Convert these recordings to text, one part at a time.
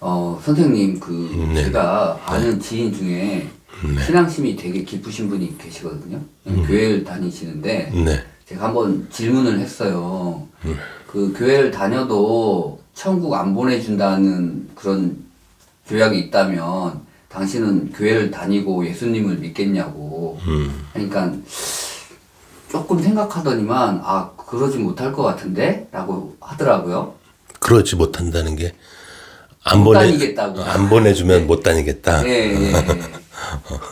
선생님, 네. 제가 아는 지인 중에 신앙심이 되게 깊으신 분이 계시거든요. 교회를 다니시는데, 네. 제가 한번 질문을 했어요. 그 교회를 다녀도 천국 안 보내준다는 그런 조약이 있다면, 당신은 교회를 다니고 예수님을 믿겠냐고. 그러니까, 조금 생각하더니만, 그러지 못할 것 같은데? 라고 하더라고요. 그러지 못한다는 게 안 못 보내 다니겠다고. 안 보내주면 네. 못 다니겠다. 예, 예, 예.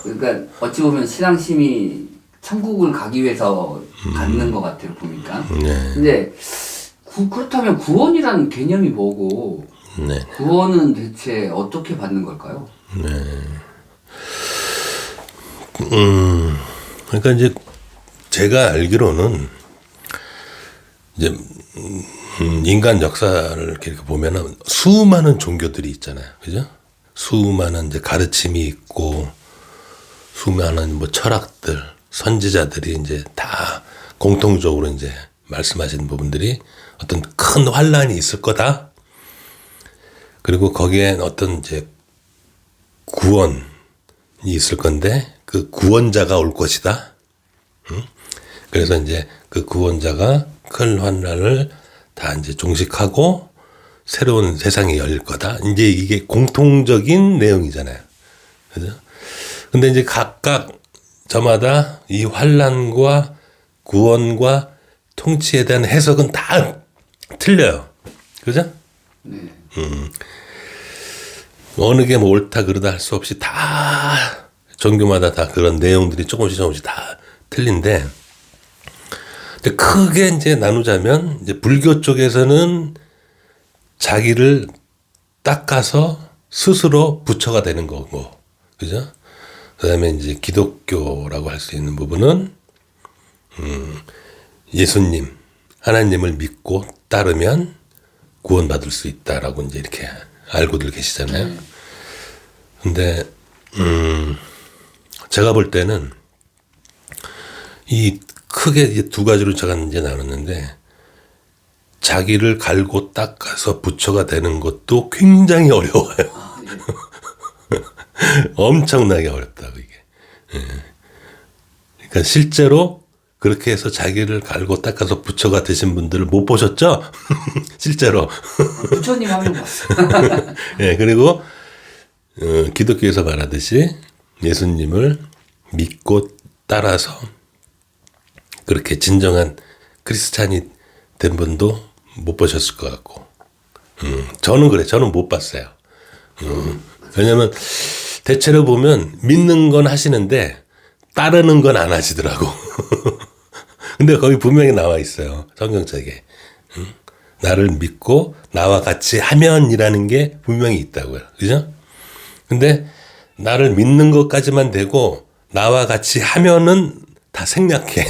그러니까 어찌 보면 신앙심이 천국을 가기 위해서 갖는 것 같아요, 보니까. 네. 근데 그렇다면 구원이라는 개념이 뭐고, 네. 구원은 대체 어떻게 받는 걸까요? 그러니까 이제 제가 알기로는 이제 인간 역사를 이렇게 보면은 수많은 종교들이 있잖아요. 그죠? 수많은 이제 가르침이 있고 수많은 뭐 철학들, 선지자들이 이제 다 공통적으로 이제 말씀하시는 부분들이 어떤 큰 환란이 있을 거다. 그리고 거기엔 어떤 이제 구원이 있을 건데 그 구원자가 올 것이다. 그래서 이제 그 구원자가 큰 환란을 다 이제 종식하고 새로운 세상이 열릴 거다. 이제 이게 공통적인 내용이잖아요. 그죠? 근데 이제 각각 저마다 이 환란과 구원과 통치에 대한 해석은 다 틀려요. 그죠? 네. 어느 게 뭐 옳다 그르다 할 수 없이 다 종교마다 다 그런 내용들이 조금씩 다 틀린데 크게 이제 나누자면 이제 불교 쪽에서는 자기를 닦아서 스스로 부처가 되는 거고, 그죠? 그다음에 이제 기독교라고 할 수 있는 부분은 예수님, 하나님을 믿고 따르면 구원받을 수 있다라고 이제 이렇게 알고들 계시잖아요. 근데 제가 볼 때는 이 크게 이제 두 가지로 제가 이제 나눴는데 자기를 갈고 닦아서 부처가 되는 것도 굉장히 어려워요. 엄청나게 어렵다고 이게. 그러니까 실제로 그렇게 해서 자기를 갈고 닦아서 부처가 되신 분들을 못 보셨죠? 실제로. 부처님 한 명 봤어요. 예, 그리고 기독교에서 말하듯이 예수님을 믿고 따라서 그렇게 진정한 크리스찬이 된 분도 못 보셨을 것 같고, 저는 그래, 저는 못 봤어요. 왜냐면 대체로 보면 믿는 건 하시는데 따르는 건 안 하시더라고. 근데 거기 분명히 나와 있어요, 성경책에. 나를 믿고 나와 같이 하면이라는 게 분명히 있다고요, 그죠? 근데 나를 믿는 것까지만 되고 나와 같이 하면은 다 생략해.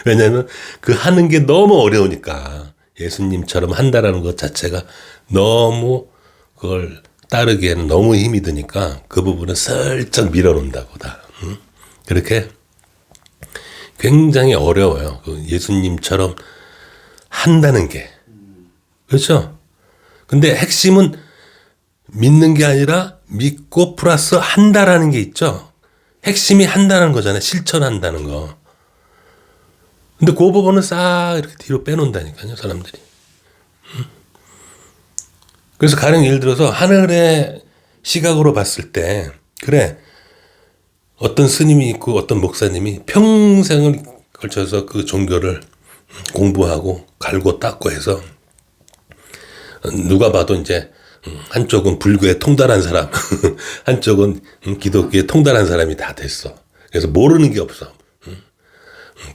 왜냐하면 그 하는 게 너무 어려우니까 예수님처럼 한다라는 것 자체가 너무 그걸 따르기에는 너무 힘이 드니까 그 부분은 슬쩍 밀어놓는다고 다. 그렇게 굉장히 어려워요. 그 예수님처럼 한다는 게. 그렇죠? 근데 핵심은 믿는 게 아니라 믿고 플러스 한다라는 게 있죠. 핵심이 한다는 거잖아요. 실천한다는 거. 근데 그 부분은 싹 이렇게 뒤로 빼놓는다니까요, 사람들이. 그래서 가령 예를 들어서 하늘의 시각으로 봤을 때, 그래, 어떤 스님이 있고 어떤 목사님이 평생을 걸쳐서 그 종교를 공부하고 갈고 닦고 해서 누가 봐도 이제 한쪽은 불교에 통달한 사람, 한쪽은 기독교에 통달한 사람이 다 됐어. 그래서 모르는 게 없어.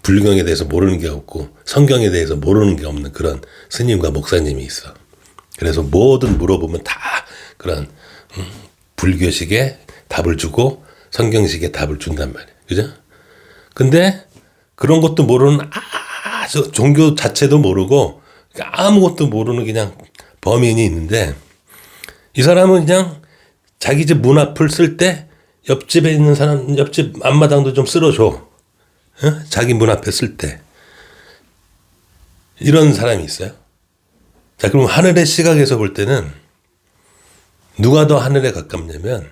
불경에 대해서 모르는 게 없고 성경에 대해서 모르는 게 없는 그런 스님과 목사님이 있어. 그래서 뭐든 물어보면 다 그런 불교식의 답을 주고 성경식의 답을 준단 말이야. 그죠? 근데 그런 것도 모르는 아주 종교 자체도 모르고 아무것도 모르는 그냥 범인이 있는데 이 사람은 그냥 자기 집 문 앞을 쓸 때 옆집에 있는 사람, 옆집 앞마당도 좀 쓸어줘. 어? 자기 문 앞에 쓸 때. 이런 사람이 있어요. 자, 그럼 하늘의 시각에서 볼 때는 누가 더 하늘에 가깝냐면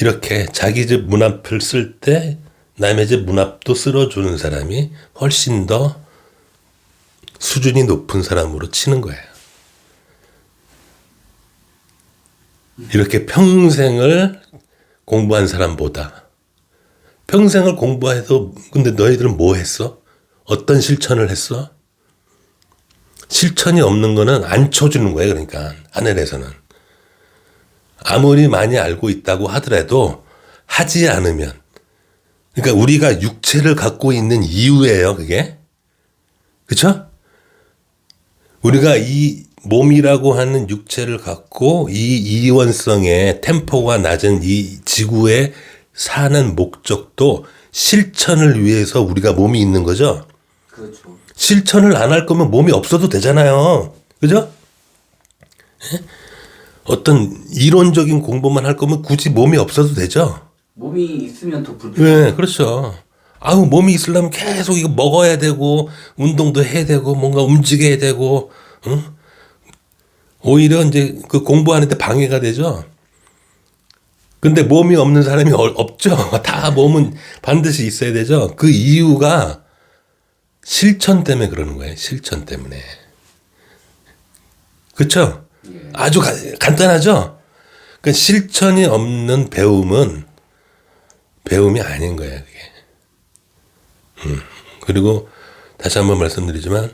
이렇게 자기 집 문 앞을 쓸 때 남의 집 문 앞도 쓸어주는 사람이 훨씬 더 수준이 높은 사람으로 치는 거예요. 이렇게 평생을 공부한 사람보다 평생을 공부해도 근데 너희들은 뭐 했어? 어떤 실천을 했어? 실천이 없는 거는 안 쳐주는 거예요. 그러니까 하늘에서는. 아무리 많이 알고 있다고 하더라도 하지 않으면 그러니까 우리가 육체를 갖고 있는 이유예요. 그게. 그렇죠? 우리가 이 몸이라고 하는 육체를 갖고 이 이원성의 템포가 낮은 이 지구에 사는 목적도 실천을 위해서 우리가 몸이 있는 거죠. 그렇죠. 실천을 안 할 거면 몸이 없어도 되잖아요. 그죠? 예? 어떤 이론적인 공부만 할 거면 굳이 몸이 없어도 되죠. 몸이 있으면 더 불편해요. 네, 그렇죠. 아우, 몸이 있으려면 계속 이거 먹어야 되고, 운동도 해야 되고, 뭔가 움직여야 되고, 응? 오히려 이제 그 공부하는데 방해가 되죠. 근데 몸이 없는 사람이 없죠. 다 몸은 반드시 있어야 되죠. 그 이유가 실천 때문에 그러는 거예요. 실천 때문에. 그렇죠? 예. 아주 간단하죠? 그러니까 실천이 없는 배움은 배움이 아닌 거예요, 그게. 그리고 다시 한번 말씀드리지만,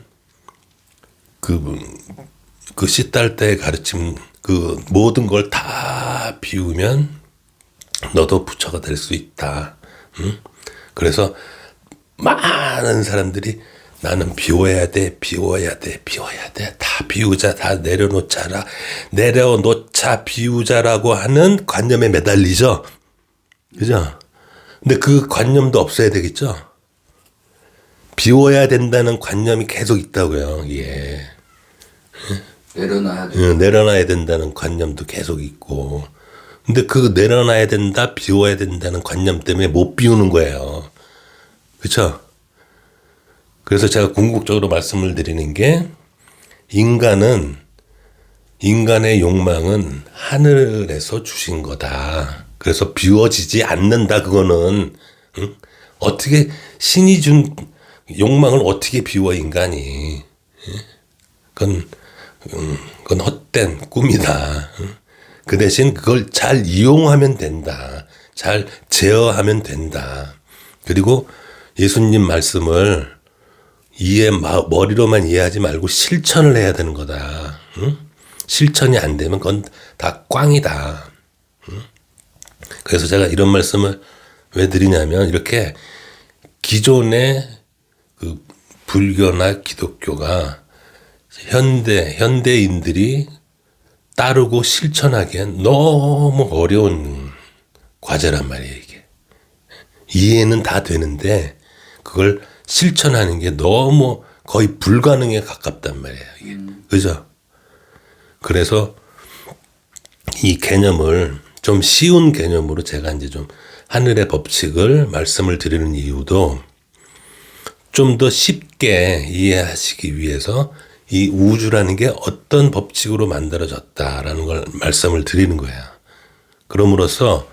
그 씨딸 때의 가르침, 그 모든 걸 다 비우면 너도 부처가 될 수 있다. 그래서 많은 사람들이 나는 비워야 돼, 비워야 돼, 비워야 돼. 다 비우자, 다 내려놓자라. 내려놓자, 비우자라고 하는 관념에 매달리죠. 그죠? 근데 그 관념도 없어야 되겠죠? 비워야 된다는 관념이 계속 있다고요, 예. 내려놔야 돼. 내려놔야 된다는 관념도 계속 있고. 근데 그 내려놔야 된다, 비워야 된다는 관념 때문에 못 비우는 거예요. 그쵸? 그래서 제가 궁극적으로 말씀을 드리는 게 인간의 욕망은 하늘에서 주신 거다. 그래서 비워지지 않는다. 그거는 응? 어떻게 신이 준 욕망을 어떻게 비워 인간이? 그건 헛된 꿈이다. 그 대신 그걸 잘 이용하면 된다. 잘 제어하면 된다. 그리고 예수님 말씀을 머리로만 이해하지 말고 실천을 해야 되는 거다. 응? 실천이 안 되면 그건 다 꽝이다. 응? 그래서 제가 이런 말씀을 왜 드리냐면 이렇게 기존의 그 불교나 기독교가 현대인들이 따르고 실천하기엔 너무 어려운 과제란 말이에요, 이게. 이해는 다 되는데 그걸 실천하는 게 너무 거의 불가능에 가깝단 말이에요, 이게. 그죠? 그래서 이 개념을 좀 쉬운 개념으로 제가 이제 좀 하늘의 법칙을 말씀을 드리는 이유도 좀 더 쉽게 이해하시기 위해서 이 우주라는 게 어떤 법칙으로 만들어졌다라는 걸 말씀을 드리는 거예요. 그럼으로써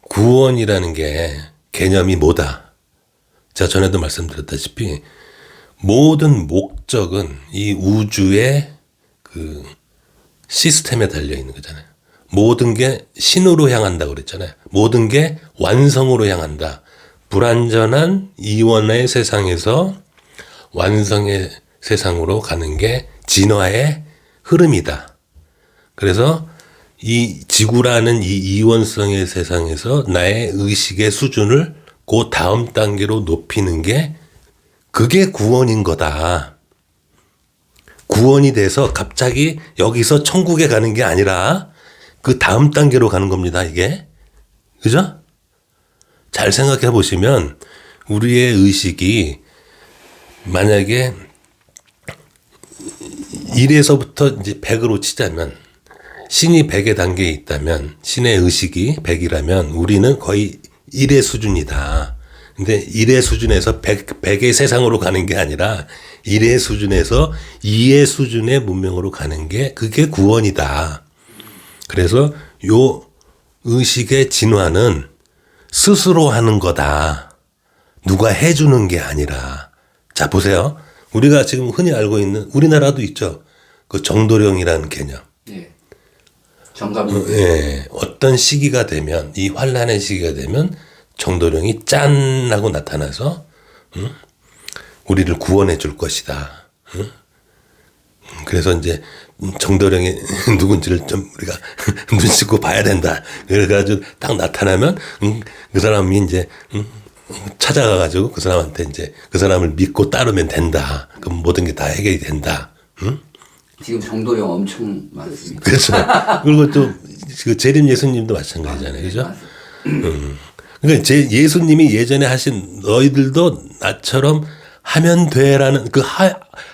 구원이라는 게 개념이 뭐다? 제가 전에도 말씀드렸다시피 모든 목적은 이 우주의 그 시스템에 달려 있는 거잖아요. 모든 게 신으로 향한다고 그랬잖아요. 모든 게 완성으로 향한다. 불완전한 이원의 세상에서 완성의 세상으로 가는 게 진화의 흐름이다. 그래서 이 지구라는 이 이원성의 세상에서 나의 의식의 수준을 그 다음 단계로 높이는 게 그게 구원인 거다. 구원이 돼서 갑자기 여기서 천국에 가는 게 아니라 그 다음 단계로 가는 겁니다, 이게. 그죠? 잘 생각해 보시면 우리의 의식이 만약에 1에서부터 이제 100으로 치자면 신이 100의 단계에 있다면 신의 의식이 100이라면 우리는 거의 1의 수준이다. 근데 1의 수준에서 100의 세상으로 가는 게 아니라 1의 수준에서 2의 수준의 문명으로 가는 게 그게 구원이다. 그래서 요 의식의 진화는 스스로 하는 거다. 누가 해주는 게 아니라. 자, 보세요. 우리가 지금 흔히 알고 있는, 우리나라도 있죠. 그 정도령이라는 개념. 예. 정갑이. 예. 어떤 시기가 되면, 이 환란의 시기가 되면 정도령이 짠 하고 나타나서, 우리를 구원해 줄 것이다. 그래서 이제 정도령이 누군지를 좀 우리가 눈씻고 봐야 된다. 그래가지고 딱 나타나면 그 사람이 이제 찾아가가지고 그 사람한테 이제 그 사람을 믿고 따르면 된다. 그럼 모든 게 다 해결이 된다. 지금 정도령 엄청 많습니다. 그렇죠. 그리고 또 그 재림 예수님도 마찬가지잖아요, 그죠? 그러니까 예수님이 예전에 하신 너희들도 나처럼 하면 돼라는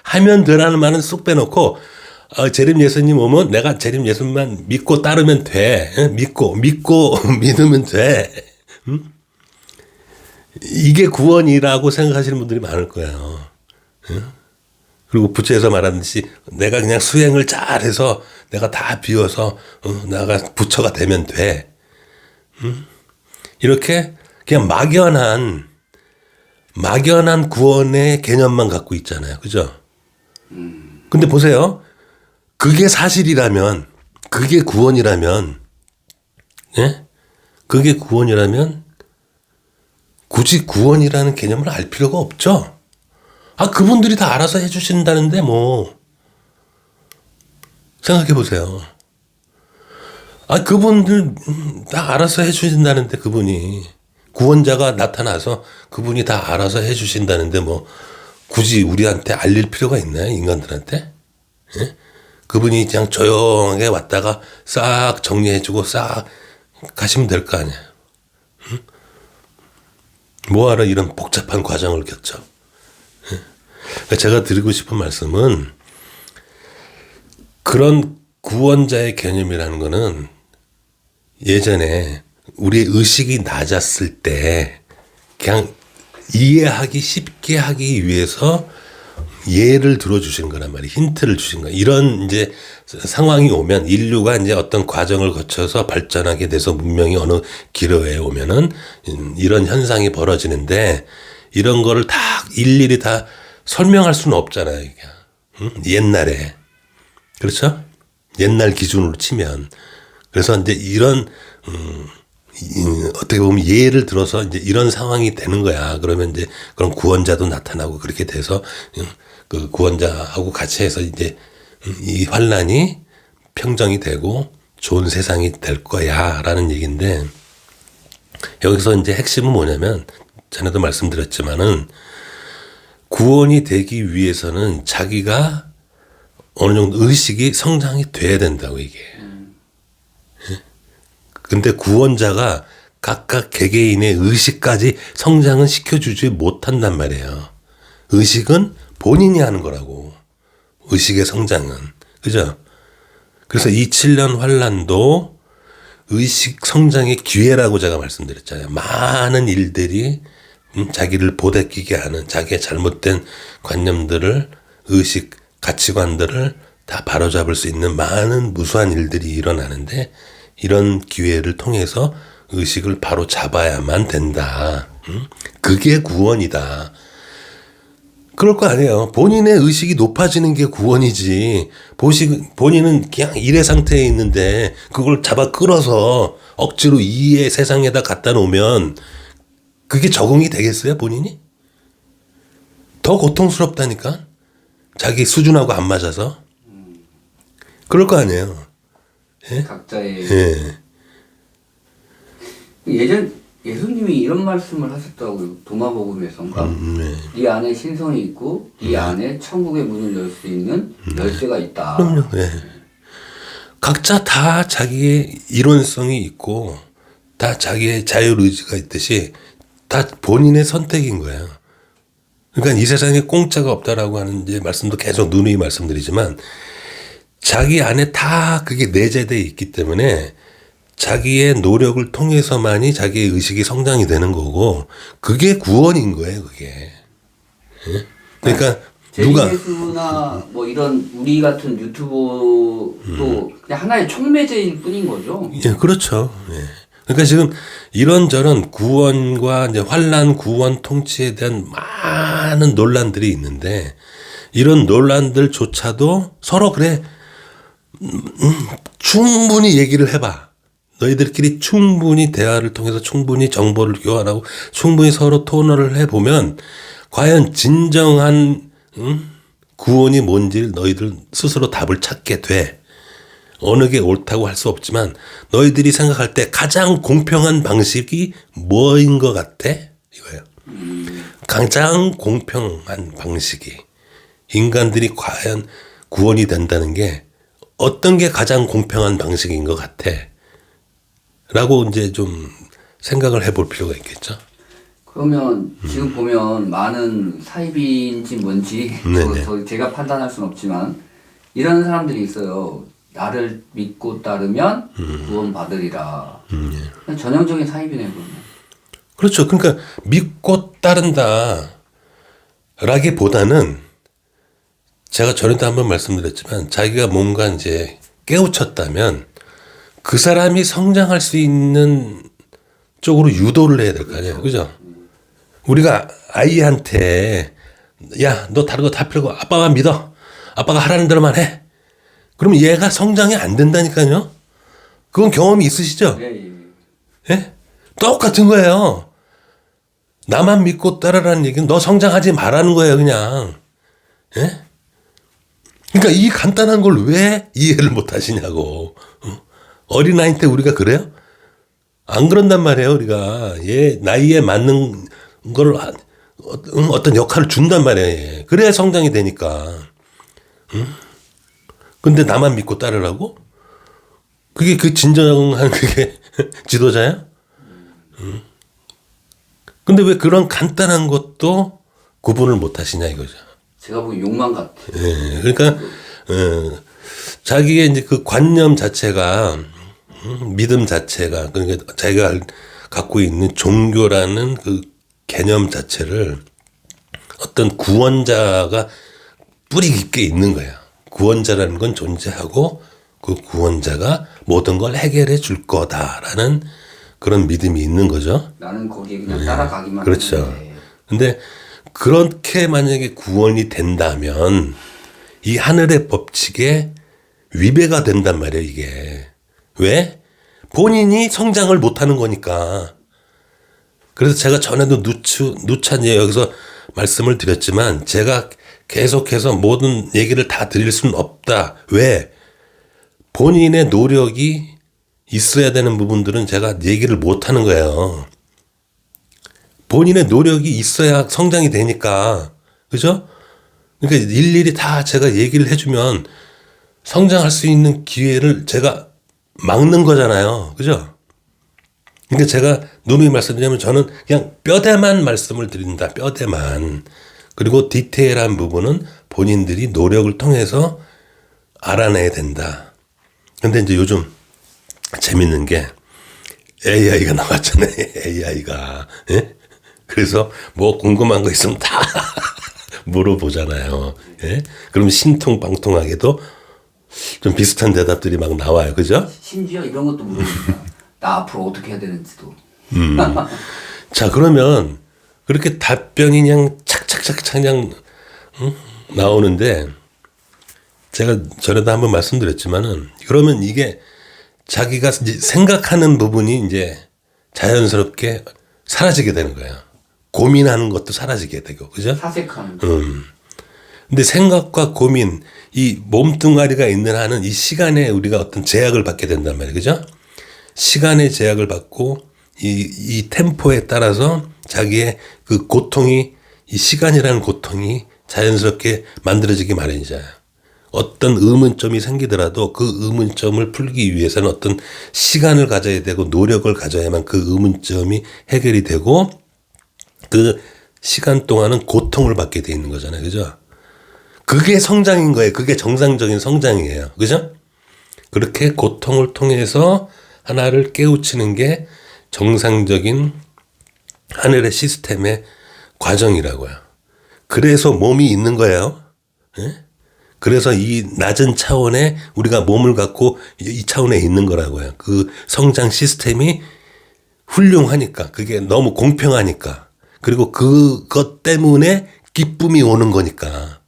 하면 돼라는 말은 쑥 빼놓고 재림 예수님 오면 내가 재림 예수님만 믿고 따르면 돼. 믿고 믿으면 돼. 이게 구원이라고 생각하시는 분들이 많을 거예요. 그리고 부처에서 말하듯이 내가 그냥 수행을 잘해서 내가 다 비워서 내가 부처가 되면 돼. 이렇게 그냥 막연한 구원의 개념만 갖고 있잖아요. 그죠? 근데 보세요. 그게 사실이라면, 그게 구원이라면, 예? 그게 구원이라면, 굳이 구원이라는 개념을 알 필요가 없죠? 그분들이 다 알아서 해주신다는데, 뭐. 생각해 보세요. 그분들 다 알아서 해주신다는데, 그분이. 구원자가 나타나서 그분이 다 알아서 해주신다는데, 뭐, 굳이 우리한테 알릴 필요가 있나요? 인간들한테? 예? 그분이 그냥 조용하게 왔다가 싹 정리해주고 싹 가시면 될 거 아니에요. 응? 뭐하러 이런 복잡한 과정을 겪죠? 그러니까 제가 드리고 싶은 말씀은 그런 구원자의 개념이라는 거는 예전에 우리의 의식이 낮았을 때 그냥 이해하기 쉽게 하기 위해서 예를 들어주신 거란 말이에요. 힌트를 주신 거예요. 이런 이제 상황이 오면 인류가 이제 어떤 과정을 거쳐서 발전하게 돼서 문명이 어느 기로에 오면은 이런 현상이 벌어지는데 이런 거를 다 일일이 다 설명할 수는 없잖아요. 이게. 옛날에. 그렇죠? 옛날 기준으로 치면. 그래서 이제 이런, 어떻게 보면 예를 들어서 이제 이런 상황이 되는 거야. 그러면 이제 그런 구원자도 나타나고 그렇게 돼서 그 구원자하고 같이 해서 이제 이 환란이 평정이 되고 좋은 세상이 될 거야 라는 얘기인데 여기서 이제 핵심은 뭐냐면 전에도 말씀드렸지만은 구원이 되기 위해서는 자기가 어느 정도 의식이 성장이 돼야 된다고 이게. 근데 구원자가 각각 개개인의 의식까지 성장은 시켜주지 못한단 말이에요. 의식은 본인이 하는 거라고. 의식의 성장은. 그죠? 그래서 이 7년 환란도 의식 성장의 기회라고 제가 말씀드렸잖아요. 많은 일들이 자기를 보대끼게 하는 자기의 잘못된 관념들을 의식, 가치관들을 다 바로잡을 수 있는 많은 무수한 일들이 일어나는데 이런 기회를 통해서 의식을 바로 잡아야만 된다. 그게 구원이다. 그럴 거 아니에요. 본인의 의식이 높아지는 게 구원이지. 본인은 그냥 일의 상태에 있는데 그걸 잡아 끌어서 억지로 이의 세상에다 갖다 놓으면 그게 적응이 되겠어요, 본인이? 더 고통스럽다니까? 자기 수준하고 안 맞아서. 그럴 거 아니에요. 예? 각자의. 예. 예수님이 이런 말씀을 하셨다고요. 도마복음에서인가? 네 안에 신성이 있고 네 안에 천국의 문을 열 수 있는 열쇠가 있다. 그럼요. 예. 각자 다 자기의 이론성이 있고 다 자기의 자율의지가 있듯이 다 본인의 선택인 거예요. 그러니까 이 세상에 공짜가 없다라고 하는 이제 말씀도 계속 누누이 말씀드리지만 자기 안에 다 그게 내재되어 있기 때문에 자기의 노력을 통해서만이 자기의 의식이 성장이 되는 거고 그게 구원인 거예요, 그게. 예? 그러니까 누가 제리메스나 뭐 이런 우리 같은 유튜버도 그냥 하나의 촉매제일 뿐인 거죠. 예, 그렇죠. 예. 그러니까 지금 이런저런 구원과 이제 환란 구원 통치에 대한 많은 논란들이 있는데 이런 논란들조차도 서로 그래 충분히 얘기를 해봐. 너희들끼리 충분히 대화를 통해서 충분히 정보를 교환하고 충분히 서로 토론을 해보면 과연 진정한 구원이 뭔지 너희들 스스로 답을 찾게 돼. 어느 게 옳다고 할 수 없지만 너희들이 생각할 때 가장 공평한 방식이 뭐인 것 같아? 이거예요. 가장 공평한 방식이 인간들이 과연 구원이 된다는 게 어떤 게 가장 공평한 방식인 것 같아? 라고 이제 좀 생각을 해볼 필요가 있겠죠. 그러면 지금 보면 많은 사이비인지 뭔지 제가 판단할 수는 없지만 이런 사람들이 있어요. 나를 믿고 따르면 구원 받으리라. 전형적인 사이비네 그러면. 그렇죠. 그러니까 믿고 따른다 라기보다는 제가 전에도 한번 말씀드렸지만 자기가 뭔가 이제 깨우쳤다면 그 사람이 성장할 수 있는 쪽으로 유도를 해야 될 거 아니에요. 그죠? 우리가 아이한테 야, 너 다른 거 다 필요 없고 아빠만 믿어. 아빠가 하라는 대로만 해. 그러면 얘가 성장이 안 된다니까요. 그건 경험이 있으시죠? 예? 똑같은 거예요. 나만 믿고 따르라는 얘기는 너 성장하지 말라는 거예요, 그냥. 예? 그러니까 이 간단한 걸 왜 이해를 못 하시냐고. 어린아이 때 우리가 그래요? 안 그런단 말이에요, 우리가. 얘 나이에 맞는 걸 어떤 역할을 준단 말이에요. 그래야 성장이 되니까. 근데 나만 믿고 따르라고? 그게 그 진정한 그게 지도자야? 근데 왜 그런 간단한 것도 구분을 못 하시냐 이거죠. 제가 보기엔 욕망 같아요. 예, 그러니까 자기의 이제 그 관념 자체가 믿음 자체가 그러니까 자기가 갖고 있는 종교라는 그 개념 자체를 어떤 구원자가 뿌리 깊게 있는 거야. 구원자라는 건 존재하고 그 구원자가 모든 걸 해결해 줄 거다라는 그런 믿음이 있는 거죠. 나는 거기에 그냥 따라가기만 그렇죠. 하는데. 근데 그렇게 만약에 구원이 된다면 이 하늘의 법칙에 위배가 된단 말이에요, 이게. 왜? 본인이 성장을 못하는 거니까. 그래서 제가 전에도 누차 여기서 말씀을 드렸지만 제가 계속해서 모든 얘기를 다 드릴 수는 없다. 왜? 본인의 노력이 있어야 되는 부분들은 제가 얘기를 못 하는 거예요. 본인의 노력이 있어야 성장이 되니까. 그죠? 그러니까 일일이 다 제가 얘기를 해주면 성장할 수 있는 기회를 제가 막는 거잖아요. 그죠? 그러니까 제가 누누이 말씀드리면 저는 그냥 뼈대만 말씀을 드린다. 뼈대만. 그리고 디테일한 부분은 본인들이 노력을 통해서 알아내야 된다. 근데 이제 요즘 재밌는 게 AI가 나왔잖아요. AI가. 예? 그래서 뭐 궁금한 거 있으면 다 물어보잖아요. 예? 그럼 신통방통하게도 좀 비슷한 대답들이 막 나와요. 그죠? 심지어 이런 것도 물어봅니다. 나 앞으로 어떻게 해야 되는지도. 자, 그러면 그렇게 답변이 그냥 착착착 그냥 나오는데 제가 전에도 한번 말씀드렸지만은 그러면 이게 자기가 이제 생각하는 부분이 이제 자연스럽게 사라지게 되는 거예요. 고민하는 것도 사라지게 되고, 그죠? 사색하는. 근데 생각과 고민, 이 몸뚱아리가 있는 한은 이 시간에 우리가 어떤 제약을 받게 된단 말이에요. 그죠? 시간의 제약을 받고 이 템포에 따라서 자기의 그 고통이 이 시간이라는 고통이 자연스럽게 만들어지기 마련이잖아요. 어떤 의문점이 생기더라도 그 의문점을 풀기 위해서는 어떤 시간을 가져야 되고 노력을 가져야만 그 의문점이 해결이 되고 그 시간 동안은 고통을 받게 돼 있는 거잖아요. 그죠? 그게 성장인 거예요. 그게 정상적인 성장이에요. 그죠? 그렇게 고통을 통해서 하나를 깨우치는 게 정상적인 하늘의 시스템의 과정이라고요. 그래서 몸이 있는 거예요. 예? 그래서 이 낮은 차원에 우리가 몸을 갖고 이 차원에 있는 거라고요. 그 성장 시스템이 훌륭하니까, 그게 너무 공평하니까, 그리고 그것 때문에 기쁨이 오는 거니까.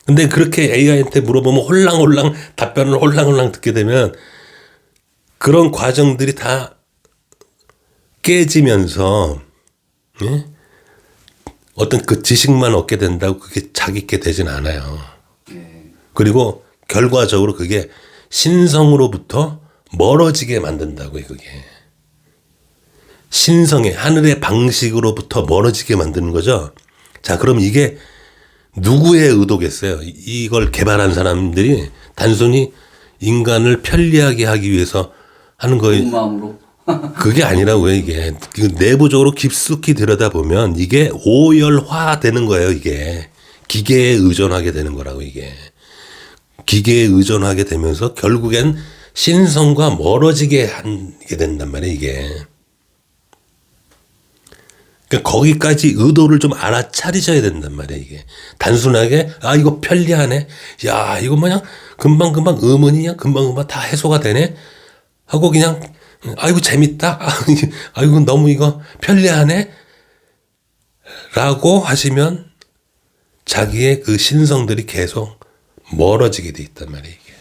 근데 그렇게 AI한테 물어보면 홀랑홀랑 답변을 홀랑홀랑 듣게 되면 그런 과정들이 다 깨지면서, 예? 어떤 그 지식만 얻게 된다고 그게 자기게 되진 않아요. 그리고 결과적으로 그게 신성으로부터 멀어지게 만든다고요, 그게. 신성의 하늘의 방식으로부터 멀어지게 만드는 거죠. 자, 그럼 이게 누구의 의도겠어요? 이걸 개발한 사람들이 단순히 인간을 편리하게 하기 위해서 하는 거예요. 좋은 마음으로. 그게 아니라고요, 이게. 내부적으로 깊숙이 들여다보면 이게 오열화되는 거예요, 이게. 기계에 의존하게 되는 거라고, 이게. 기계에 의존하게 되면서 결국엔 신성과 멀어지게 하게 된단 말이에요, 이게. 그러니까 거기까지 의도를 좀 알아차리셔야 된단 말이에요, 이게. 단순하게, 아, 이거 편리하네. 야, 이거 뭐냐? 금방금방 의문이 금방금방 다 해소가 되네? 하고 그냥, 아이고, 재밌다. 아이고, 너무 이거 편리하네. 라고 하시면 자기의 그 신성들이 계속 멀어지게 돼 있단 말이에요, 이게.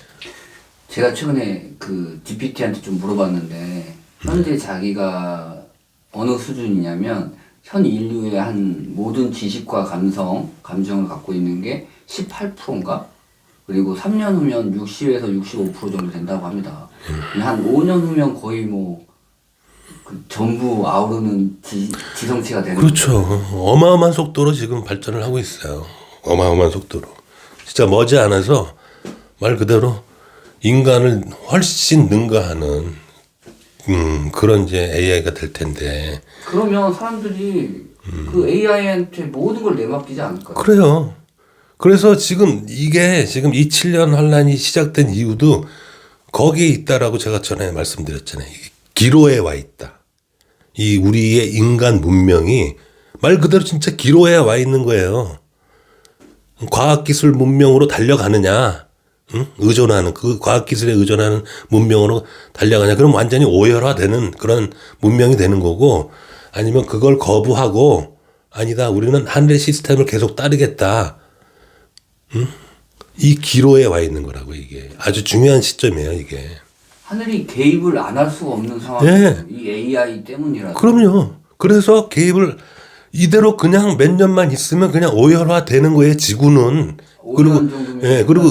제가 최근에 그 GPT한테 좀 물어봤는데 현재 자기가 어느 수준이냐면 현 인류의 한 모든 지식과 감정을 갖고 있는 게 18%인가? 그리고 3년 후면 60에서 65% 정도 된다고 합니다. 한 5년 후면 거의 그 전부 아우르는 지성체가 되는 그렇죠. 어마어마한 속도로 지금 발전을 하고 있어요. 어마어마한 속도로. 진짜 머지않아서 말 그대로 인간을 훨씬 능가하는 그런 이제 AI가 될 텐데. 그러면 사람들이 그 AI한테 모든 걸 내맡기지 않을까요? 그래요. 그래서 지금 이게 지금 27년 환란이 시작된 이유도 거기에 있다라고 제가 전에 말씀드렸잖아요. 기로에 와 있다. 이 우리의 인간 문명이 말 그대로 진짜 기로에 와 있는 거예요. 과학기술 문명으로 달려가느냐, 응? 의존하는, 그 과학기술에 의존하는 문명으로 달려가냐, 그럼 완전히 오열화되는 그런 문명이 되는 거고, 아니면 그걸 거부하고, 아니다, 우리는 하늘의 시스템을 계속 따르겠다. 응? 이 기로에 와 있는 거라고, 이게. 아주 중요한 시점이에요, 이게. 하늘이 개입을 안 할 수가 없는 상황이에요. 예. 이 AI 때문이라서. 그럼요. 그래서 개입을 이대로 그냥 몇 년만 있으면 그냥 오열화 되는 거예요, 지구는. 그리고, 5년 정도면 예, 그리고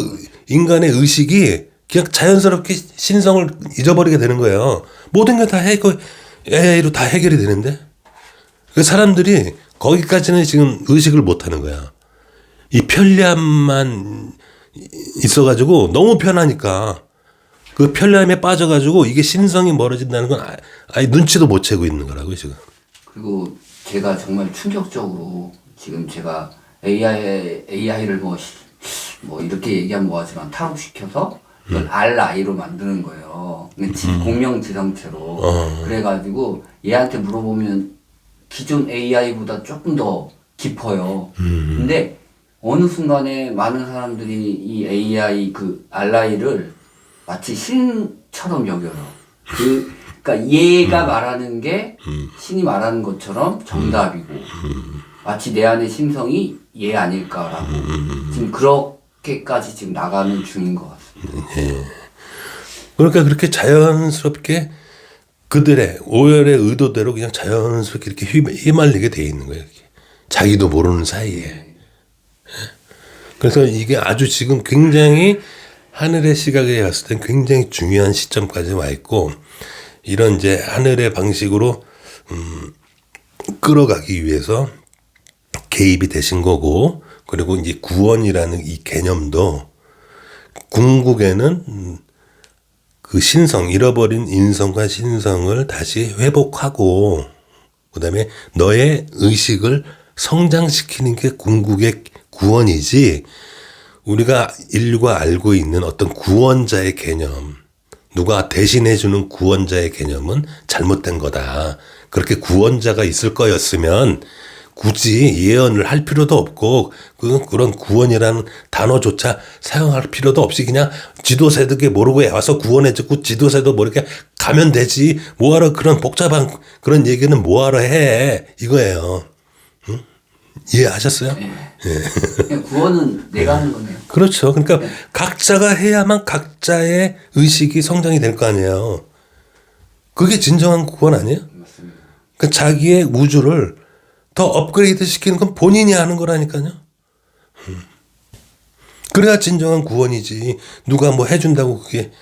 인간의 의식이 그냥 자연스럽게 신성을 잊어버리게 되는 거예요. 모든 게 다 AI로 다 해결이 되는데. 그 사람들이 거기까지는 지금 의식을 못 하는 거야. 이 편리함만 있어가지고 너무 편하니까 그 편리함에 빠져가지고 이게 신성이 멀어진다는 건 아예 눈치도 못 채고 있는 거라고요, 지금. 그리고 제가 정말 충격적으로 지금 제가 AI를 뭐 이렇게 얘기하면 뭐하지만 타협시켜서 이걸 RI로 만드는 거예요. 공명 지성체로. 그래가지고 얘한테 물어보면 기존 AI보다 조금 더 깊어요. 근데 어느 순간에 많은 사람들이 이 AI 그 RI를 마치 신처럼 여겨요. 그러니까 얘가 말하는 게 신이 말하는 것처럼 정답이고 마치 내 안의 심성이 얘 아닐까라고 지금 그렇게까지 지금 나가는 중인 것 같습니다. 예. 그러니까 그렇게 자연스럽게 그들의 오열의 의도대로 그냥 자연스럽게 이렇게 휘말리게 돼 있는 거예요. 자기도 모르는 사이에. 예. 그래서 이게 아주 지금 굉장히 하늘의 시각에 봤을 땐 굉장히 중요한 시점까지 와 있고, 이런 이제 하늘의 방식으로 끌어가기 위해서 개입이 되신 거고, 그리고 이제 구원이라는 이 개념도 궁극에는 그 신성, 잃어버린 인성과 신성을 다시 회복하고, 그 다음에 너의 의식을 성장시키는 게 궁극의 구원이지, 우리가 인류가 알고 있는 어떤 구원자의 개념, 누가 대신해주는 구원자의 개념은 잘못된 거다. 그렇게 구원자가 있을 거였으면 굳이 예언을 할 필요도 없고 그런 구원이라는 단어조차 사용할 필요도 없이 그냥 지도새도 모르고 와서 구원해주고 지도새도 모르게 가면 되지. 뭐하러 그런 복잡한 그런 얘기는 뭐하러 해 이거예요. 응? 이해하셨어요? 네. 그냥 구원은 내가 하는 거네요. 그렇죠. 그러니까 각자가 해야만 각자의 의식이 성장이 될 거 아니에요. 그게 진정한 구원 아니에요? 맞습니다. 그러니까 자기의 우주를 더 업그레이드 시키는 건 본인이 하는 거라니까요. 그래야 진정한 구원이지. 누가 뭐 해준다고 그게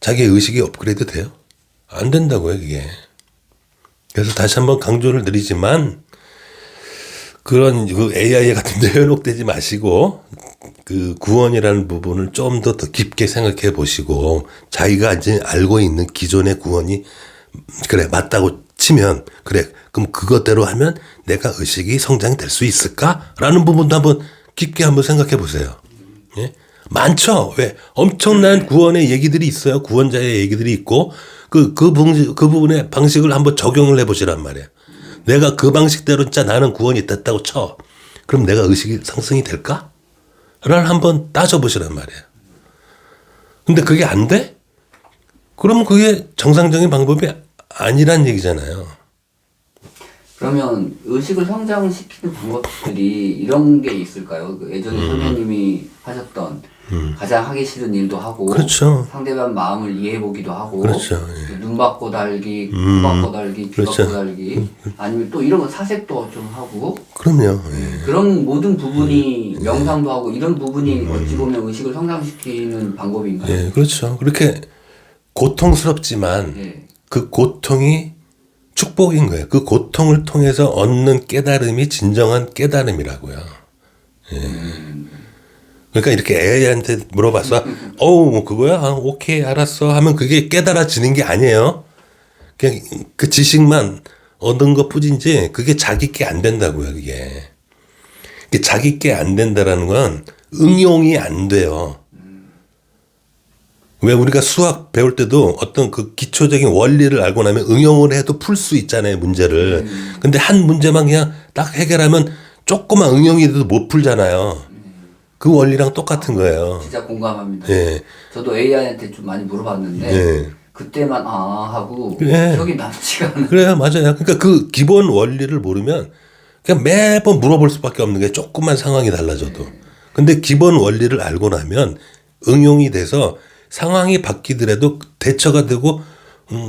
자기의 의식이 업그레이드 돼요? 안 된다고요, 그게. 그래서 다시 한번 강조를 드리지만 그런 그 AI 같은 데 현혹되지 마시고 그 구원이라는 부분을 좀 더 깊게 생각해 보시고 자기가 이제 알고 있는 기존의 구원이 그래 맞다고 치면 그래 그럼 그것대로 하면 내가 의식이 성장될 수 있을까라는 부분도 한번 깊게 한번 생각해 보세요. 예? 많죠. 왜 엄청난 구원의 얘기들이 있어요. 구원자의 얘기들이 있고 그 부분의 방식을 한번 적용을 해 보시란 말이에요. 내가 그 방식대로 진짜 나는 구원이 됐다고 쳐. 그럼 내가 의식이 상승이 될까? 를 한번 따져보시란 말이에요. 근데 그게 안 돼? 그러면 그게 정상적인 방법이 아니란 얘기잖아요. 그러면 의식을 성장시키는 방법들이 이런 게 있을까요? 그 예전에 선생님이 하셨던 가장 하기 싫은 일도 하고 그렇죠. 상대방 마음을 이해해보기도 하고 그렇죠. 눈 받고 달기, 코 받고 달기, 귀 그렇죠. 받고 달기 아니면 또 이런 거 사색도 좀 하고 그럼요. 예. 그런 모든 부분이 명상도 하고 이런 부분이 어찌 보면 의식을 성장시키는 방법인가요? 예, 그렇죠. 그렇게 고통스럽지만 예. 그 고통이 축복인 거예요. 그 고통을 통해서 얻는 깨달음이 진정한 깨달음이라고요. 예. 그러니까 이렇게 AI한테 물어봐서 뭐 그거야? 오케이 알았어 하면 그게 깨달아지는 게 아니에요. 그냥 그 지식만 얻은 것 뿐이지 그게 자기께 안 된다고요. 그게 자기께 안 된다라는 건 응용이 안 돼요. 왜 우리가 수학 배울 때도 어떤 그 기초적인 원리를 알고 나면 응용을 해도 풀 수 있잖아요, 문제를. 근데 한 문제만 그냥 딱 해결하면 조그만 응용이 돼도 못 풀잖아요. 그 원리랑 똑같은 거예요. 진짜 공감합니다. 예. 저도 AI한테 좀 많이 물어봤는데 예. 그때만 하고 예. 기억이 남지가 않아요. 그래요, 맞아요. 그러니까 그 기본 원리를 모르면 그냥 매번 물어볼 수밖에 없는 게 조금만 상황이 달라져도. 근데 기본 원리를 알고 나면 응용이 돼서 상황이 바뀌더라도 대처가 되고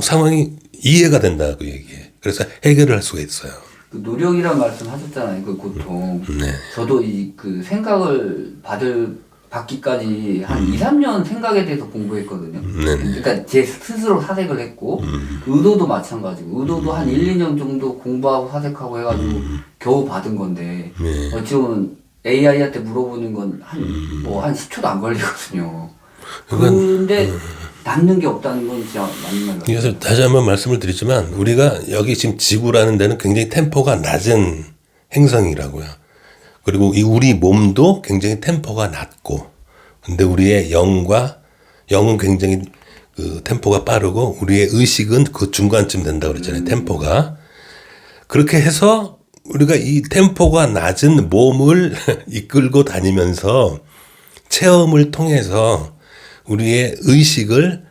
상황이 이해가 된다 그 얘기예요. 그래서 해결을 할 수가 있어요. 그 노력이란 말씀 하셨잖아요. 그 고통. 네. 저도 그 생각을 받기까지 한 2, 3년 생각에 대해서 공부했거든요. 그러니까 제 스스로 사색을 했고 의도도 마찬가지고 의도도 한 1, 2년 정도 공부하고 사색하고 해가지고 겨우 받은 건데 어찌 보면 AI한테 물어보는 건 한 10초도 안 걸리거든요. 근데 남는 게 없다는 건 진짜 맞는 말 같아요. 그래서 다시 한번 말씀을 드리지만 우리가 여기 지금 지구라는 데는 굉장히 템포가 낮은 행성이라고요. 그리고 이 우리 몸도 굉장히 템포가 낮고, 근데 우리의 영은 굉장히 그 템포가 빠르고 우리의 의식은 그 중간쯤 된다고 그랬잖아요. 템포가. 그렇게 해서 우리가 이 템포가 낮은 몸을 이끌고 다니면서 체험을 통해서 우리의 의식을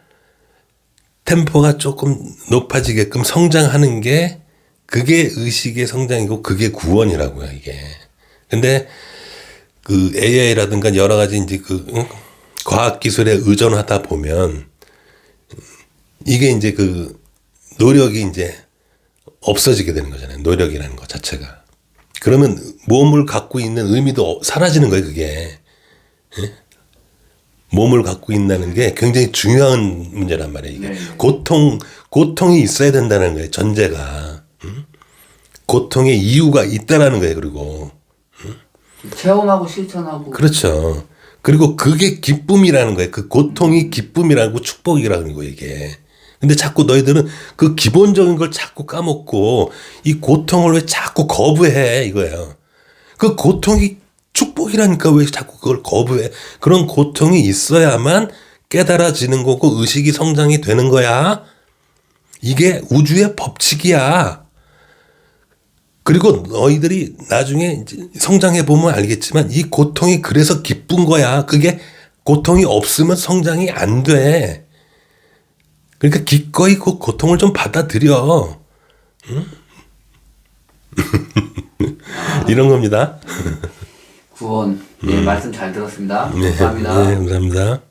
템포가 조금 높아지게끔 성장하는 게 그게 의식의 성장이고 그게 구원이라고요, 이게. 근데 그 AI라든가 여러 가지 이제 그 과학기술에 의존하다 보면 이게 이제 그 노력이 이제 없어지게 되는 거잖아요. 노력이라는 것 자체가. 그러면 몸을 갖고 있는 의미도 사라지는 거예요, 그게. 예? 몸을 갖고 있다는 게 굉장히 중요한 문제란 말이에요. 이게. 고통이 있어야 된다는 거예요. 전제가. 고통의 이유가 있다라는 거예요. 그리고. 체험하고 실천하고. 그렇죠. 그리고 그게 기쁨이라는 거예요. 그 고통이 기쁨이라고 축복이라는 거예요. 이게. 근데 자꾸 너희들은 그 기본적인 걸 자꾸 까먹고 이 고통을 왜 자꾸 거부해 이거예요. 그 고통이 축복이라니까 왜 자꾸 그걸 거부해. 그런 고통이 있어야만 깨달아지는 거고 의식이 성장이 되는 거야. 이게 우주의 법칙이야. 그리고 너희들이 나중에 이제 성장해 보면 알겠지만 이 고통이 그래서 기쁜 거야. 그게 고통이 없으면 성장이 안 돼. 그러니까 기꺼이 그 고통을 좀 받아들여. 응? 이런 겁니다. 구원. 네, 말씀 잘 들었습니다. 네, 감사합니다. 네, 감사합니다.